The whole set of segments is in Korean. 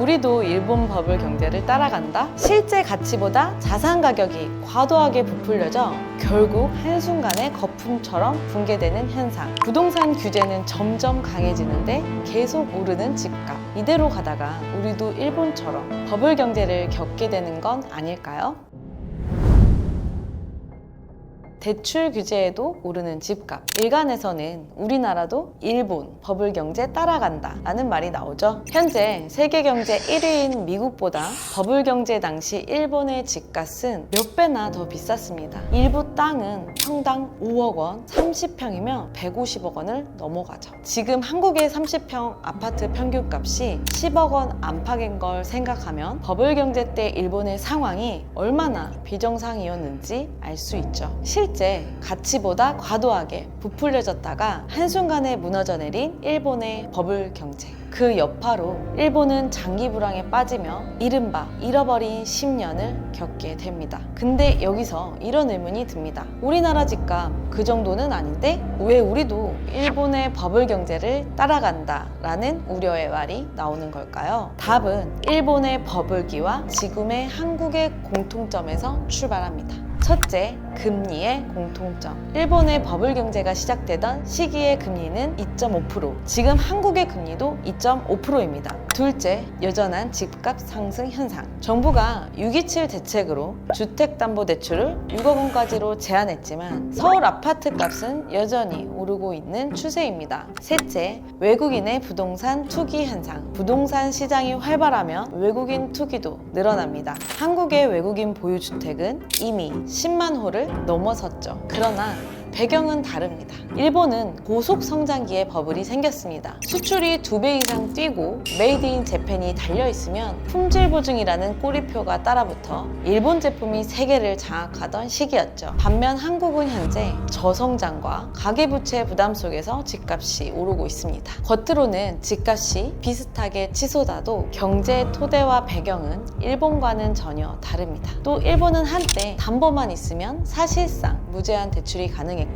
우리도 일본 버블 경제를 따라간다? 실제 가치보다 자산 가격이 과도하게 부풀려져 결국 한순간에 거품처럼 붕괴되는 현상. 부동산 규제는 점점 강해지는데 계속 오르는 집값. 이대로 가다가 우리도 일본처럼 버블 경제를 겪게 되는 건 아닐까요? 대출 규제에도 오르는 집값. 일간에서는 우리나라도 일본 버블 경제 따라간다 라는 말이 나오죠. 현재 세계 경제 1위인 미국보다 버블 경제 당시 일본의 집값은 몇 배나 더 비쌌습니다. 일부 땅은 평당 5억 원, 30평이면 150억 원을 넘어가죠. 지금 한국의 30평 아파트 평균값이 10억 원 안팎인 걸 생각하면 버블 경제 때 일본의 상황이 얼마나 비정상이었는지 알 수 있죠. 실제 가치보다 과도하게 부풀려졌다가 한순간에 무너져 내린 일본의 버블 경제. 그 여파로 일본은 장기 불황에 빠지며 이른바 잃어버린 10년을 겪게 됩니다. 근데 여기서 이런 의문이 듭니다. 우리나라 집값 그 정도는 아닌데 왜 우리도 일본의 버블 경제를 따라간다 라는 우려의 말이 나오는 걸까요? 답은 일본의 버블기와 지금의 한국의 공통점에서 출발합니다. 첫째, 금리의 공통점. 일본의 버블 경제가 시작되던 시기의 금리는 2.5%, 지금 한국의 금리도 2.5%입니다. 둘째, 여전한 집값 상승 현상. 정부가 6.27 대책으로 주택담보대출을 6억 원까지로 제한했지만 서울 아파트 값은 여전히 오르고 있는 추세입니다. 셋째, 외국인의 부동산 투기 현상. 부동산 시장이 활발하면 외국인 투기도 늘어납니다. 한국의 외국인 보유주택은 이미 10만 호를 넘어섰죠. 그러나 배경은 다릅니다. 일본은 고속 성장기에 버블이 생겼습니다. 수출이 2배 이상 뛰고 메이드 인 재팬이 달려있으면 품질 보증이라는 꼬리표가 따라붙어 일본 제품이 세계를 장악하던 시기였죠. 반면 한국은 현재 저성장과 가계부채 부담 속에서 집값이 오르고 있습니다. 겉으로는 집값이 비슷하게 치솟아도 경제 토대와 배경은 일본과는 전혀 다릅니다. 또 일본은 한때 담보만 있으면 사실상 무제한 대출이 가능했고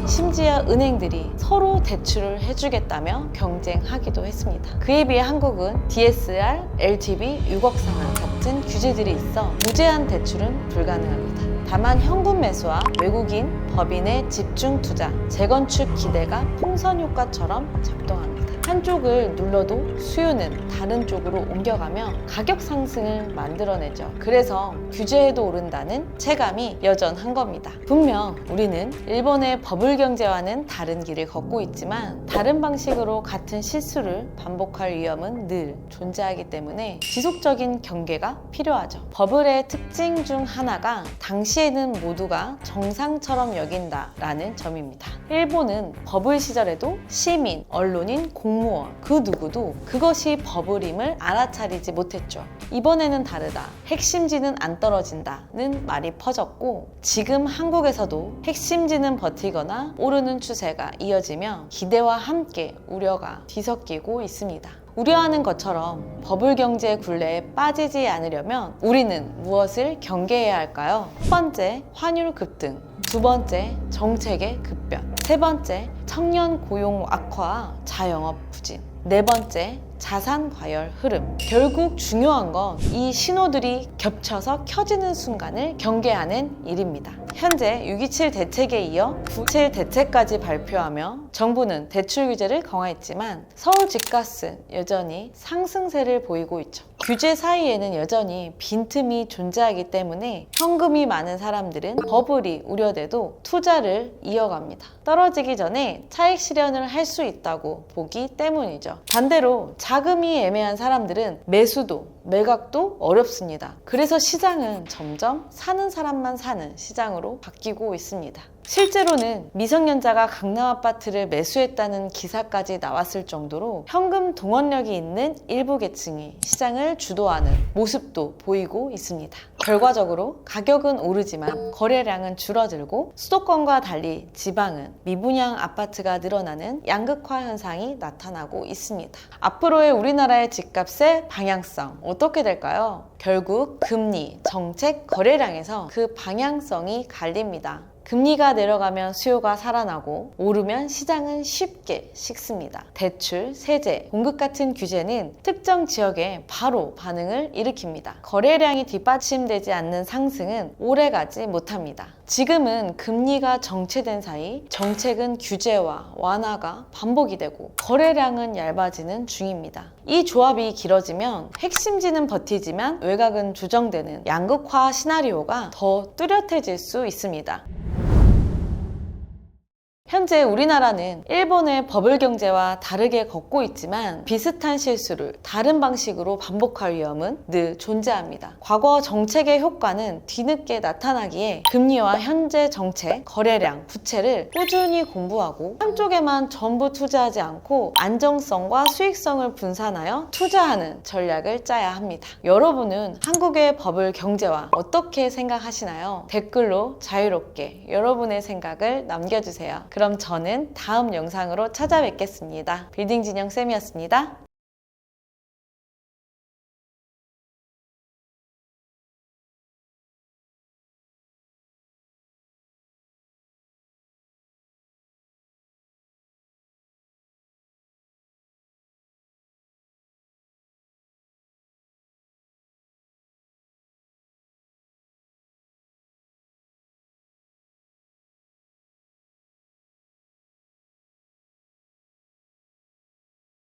심지어 은행들이 서로 대출을 해주겠다며 경쟁하기도 했습니다. 그에 비해 한국은 DSR, LTV, 6억 상한 같은 규제들이 있어 무제한 대출은 불가능합니다. 다만 현금 매수와 외국인, 법인의 집중 투자, 재건축 기대가 풍선 효과처럼 작동합니다. 한쪽을 눌러도 수요는 다른 쪽으로 옮겨가며 가격 상승을 만들어내죠. 그래서 규제에도 오른다는 체감이 여전한 겁니다. 분명 우리는 일본의 버블 경제와는 다른 길을 걷고 있지만 다른 방식으로 같은 실수를 반복할 위험은 늘 존재하기 때문에 지속적인 경계가 필요하죠. 버블의 특징 중 하나가 당시에는 모두가 정상처럼 여긴다라는 점입니다. 일본은 버블 시절에도 시민, 언론인, 공무원 그 누구도 그것이 버블임을 알아차리지 못했죠. 이번에는 다르다. 핵심지는 안 떨어진다는 말이 퍼졌고 지금 한국에서도 핵심지는 버티거나 오르는 추세가 이어지며 기대와 함께 우려가 뒤섞이고 있습니다. 우려하는 것처럼 버블 경제의 굴레에 빠지지 않으려면 우리는 무엇을 경계해야 할까요? 첫 번째, 환율 급등. 두 번째, 정책의 급변. 세 번째, 청년 고용 악화와 자영업 부진. 네 번째, 자산 과열 흐름. 결국 중요한 건 이 신호들이 겹쳐서 켜지는 순간을 경계하는 일입니다. 현재 6.27 대책에 이어 9.7 대책까지 발표하며 정부는 대출 규제를 강화했지만 서울 집값은 여전히 상승세를 보이고 있죠. 규제 사이에는 여전히 빈틈이 존재하기 때문에 현금이 많은 사람들은 버블이 우려돼도 투자를 이어갑니다. 떨어지기 전에 차익 실현을 할 수 있다고 보기 때문이죠. 반대로 자금이 애매한 사람들은 매수도 매각도 어렵습니다. 그래서 시장은 점점 사는 사람만 사는 시장으로 바뀌고 있습니다. 실제로는 미성년자가 강남 아파트를 매수했다는 기사까지 나왔을 정도로 현금 동원력이 있는 일부 계층이 시장을 주도하는 모습도 보이고 있습니다. 결과적으로 가격은 오르지만 거래량은 줄어들고 수도권과 달리 지방은 미분양 아파트가 늘어나는 양극화 현상이 나타나고 있습니다. 앞으로의 우리나라의 집값의 방향성 어떻게 될까요? 결국 금리, 정책, 거래량에서 그 방향성이 갈립니다. 금리가 내려가면 수요가 살아나고 오르면 시장은 쉽게 식습니다. 대출, 세제, 공급 같은 규제는 특정 지역에 바로 반응을 일으킵니다. 거래량이 뒷받침되지 않는 상승은 오래가지 못합니다. 지금은 금리가 정체된 사이 정책은 규제와 완화가 반복이 되고 거래량은 얇아지는 중입니다. 이 조합이 길어지면 핵심지는 버티지만 외곽은 조정되는 양극화 시나리오가 더 뚜렷해질 수 있습니다. 현재 우리나라는 일본의 버블 경제와 다르게 걷고 있지만 비슷한 실수를 다른 방식으로 반복할 위험은 늘 존재합니다. 과거 정책의 효과는 뒤늦게 나타나기에 금리와 현재 정책, 거래량, 부채를 꾸준히 공부하고 한쪽에만 전부 투자하지 않고 안정성과 수익성을 분산하여 투자하는 전략을 짜야 합니다. 여러분은 한국의 버블 경제와 어떻게 생각하시나요? 댓글로 자유롭게 여러분의 생각을 남겨주세요. 그럼 저는 다음 영상으로 찾아뵙겠습니다. 빌딩 진영 쌤이었습니다.